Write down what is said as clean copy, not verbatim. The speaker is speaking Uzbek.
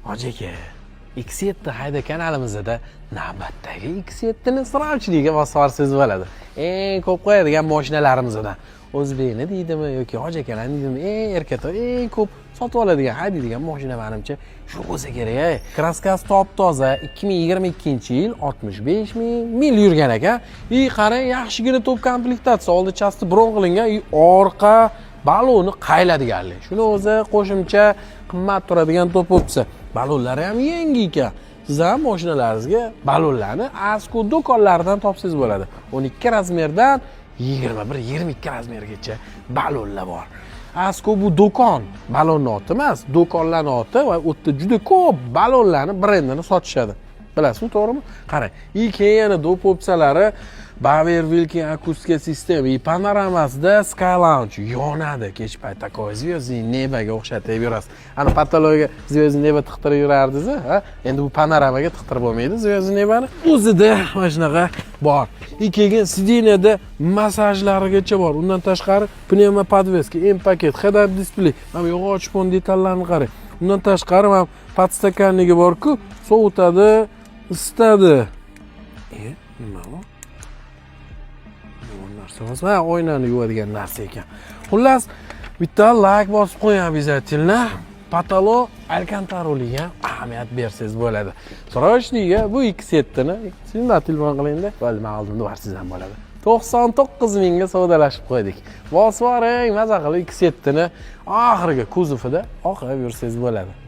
Hoji aka, X7 hayda kanalimizda navbatdagi X7 ni so'rovchilarga bosib bo'ladi. Eng ko'p qo'yadigan mashinalarimizdan. O'zbekni deydimi yoki hoji akalarni deydimi, erkatoy eng ko'p sotib oladigan, haydaydigan mashina menimcha shu bo'lsa kerak. Kraskasi top-toza, 2022-yil 65 mil yurgan ekan. Qarang, yaxshigina top komplektatsiya, oldi chasti bron qilingan, orqa baloni qayladiganlik. Shuni o'zi qo'shimcha qimmat turadigan top bo'lsa, balonlari ham yangi ekan. Siz ham mashinalaringizga balonlarni Asko do'konlaridan topsangiz bo'ladi. 12 razmerdan 21-22 razmergacha balonlar bor. Asko bu do'kon, balonning oti emas, do'konlarning oti va u yerda juda ko'p balonlarni brendini sotishadi. Bilasizmi, to'g'rimi? Qarang, keyin yana do'p opsiyalari Bauer Wilkin akustika sistema, panoramasida Sky Lounge yonadi. Kech payt takoy zvezdniy nebaga o'xshatib yurasiz. Ana patologiya zvezdniy neba tiqtirib yurardingiz, ha? Endi bu panoramaga tiqtirib bo'lmaydi zvezdniy nebani. O'zida mana shunaqa bor. Keyin sidiniyada massajlarigacha bor. Undan tashqari pnevma podveska, M paket, head-up display, mana yog'och fon detallarni qarang. Undan tashqari ham podstakanligi bor-ku, sovutadi, isitadi. Nima bu? Ha, oynani yuvadigan narsa ekan. Xullas, bitta like bosib qo'ying обязательно. Patalo alkantaroliga ahamiyat bersangiz bo'ladi. So'rashliga bu X7 ni sizdan telefon qiling-da, bo'ldi, men oldimda bor sizdan bo'ladi. 99 mingga savdolashib qo'ydik. Bosib boring, maza qilib X7 ni oxirgi kuzovida oqib yursangiz bo'ladi.